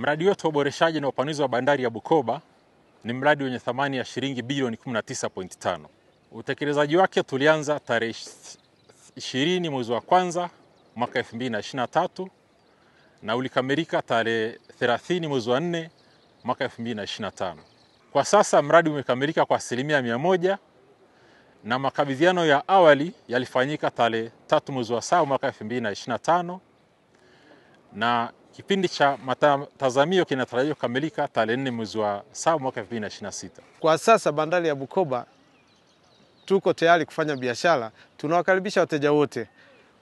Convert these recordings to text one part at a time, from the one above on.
Mradi wetu wa uboreshaji na upanuzi wa bandari ya Bukoba ni mradi wenye thamani ya shilingi bilioni 19.5. Utekelezaji wake tulianza tarehe 20 mwezi wa kwanza mwaka 2023 na ulikamilika tarehe 30 mwezi wa 4 mwaka 2025. Kwa sasa mradi umekamilika kwa 100% na makabidhiano ya awali yalifanyika tarehe 3 mwezi wa 7 mwaka 2025 na kipindi cha matazamio kinatarajiwa kukamilika tarehe 4 mwezi wa 7 mwaka 2026. Kwa sasa bandari ya Bukoba tuko tayari kufanya biashara. Tunawakaribisha wateja wote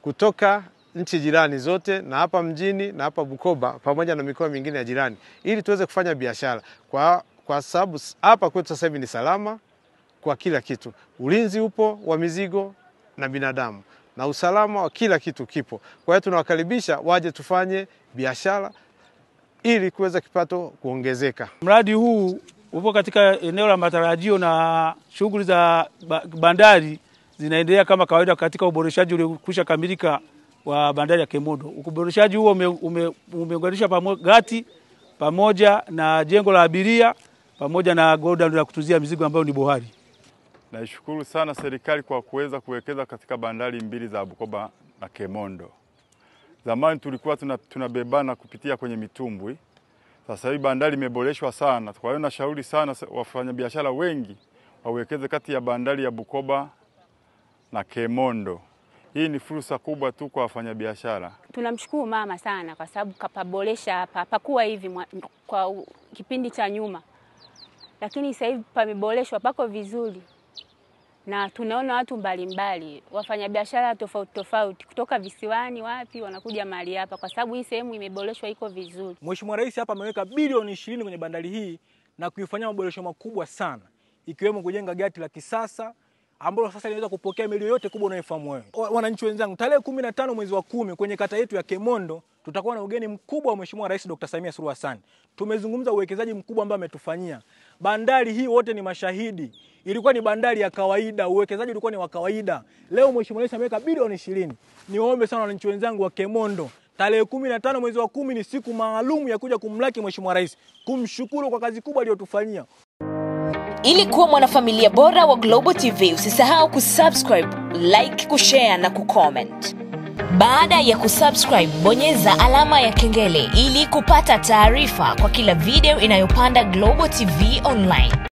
kutoka nchi jirani zote na hapa mjini na hapa Bukoba pamoja na mikoa mingine ya jirani ili tuweze kufanya biashara. Kwa sababu hapa kwetu sasa hivi ni salama kwa kila kitu. Ulinzi upo wa mizigo na binadamu na usalama wa kila kitu kipo. Kwa hiyo tunawakaribisha waje tufanye biashara ili kuweza kipato kuongezeka. Mradi huu upo katika eneo la matarajio na shughuli za bandari zinaendelea kama kawaida katika uboreshaji uliokwisha kamilika wa bandari ya Kemondo. Uboreshaji huo umeunganisha pamoja gati pamoja na jengo la abiria pamoja na godown la kutuzia mizigo ambayo ni bohari. Naishukuru sana serikali kwa kuweza kuwekeza katika bandari mbili za Bukoba na Kemondo. Zamani tulikuwa tunabebana kupitia kwenye mitumbwi. Sasa hivi bandari imeboreshwa sana. Kwa hiyo nashauri sana wafanyabiashara wengi wawekeze kati ya bandari ya Bukoba na Kemondo. Hii ni fursa kubwa tu kwa wafanyabiashara. Tunamshukuru mama sana kwa sababu kapaboresha hapa. Pakuwa hivi kwa kipindi cha nyuma. Lakini sasa hivi pameboreshwa, pako vizuri. Na tunaona watu mbalimbali, wafanyabiashara tofauti kutoka visiwani wapi wanakuja mahali hapa kwa sababu hii sehemu imeboreshwa, iko vizuri. Mheshimiwa Rais hapa ameweka bilioni 20 kwenye bandari hii na kuifanyia maboresho makubwa sana, ikiwemo kujenga gati la kisasa ambalo sasa linaweza kupokea meli yote kubwa unayofahamu wewe. Wananchi wenzangu, tarehe 15 mwezi wa 10 kwenye kata yetu ya Kemondo tutakuwa na ugeni mkubwa wa Mheshimiwa Rais Dr. Samia Suluhu Hassan. Tumezungumza uwekezaji mkubwa ambao ametufanyia. Bandari hii wote ni mashahidi. Ilikuwa ni bandari ya kawaida, uwekezaji ulikuwa ni wa kawaida. Leo Mheshimiwa Rais ameweka bilioni 20. Niwaombe sana wananchi wenzangu wa Kemondo, tarehe 15 mwezi wa 10 ni siku maalum ya kuja kumlaki Mheshimiwa Rais, kumshukuru kwa kazi kubwa aliyotufanyia. Ili kuwa mwanafamilia bora wa Global TV, usisahau kusubscribe, like, kushare na kucomment. Baada ya kusubscribe, bonyeza alama ya kengele ili kupata taarifa kwa kila video inayopanda Global TV Online.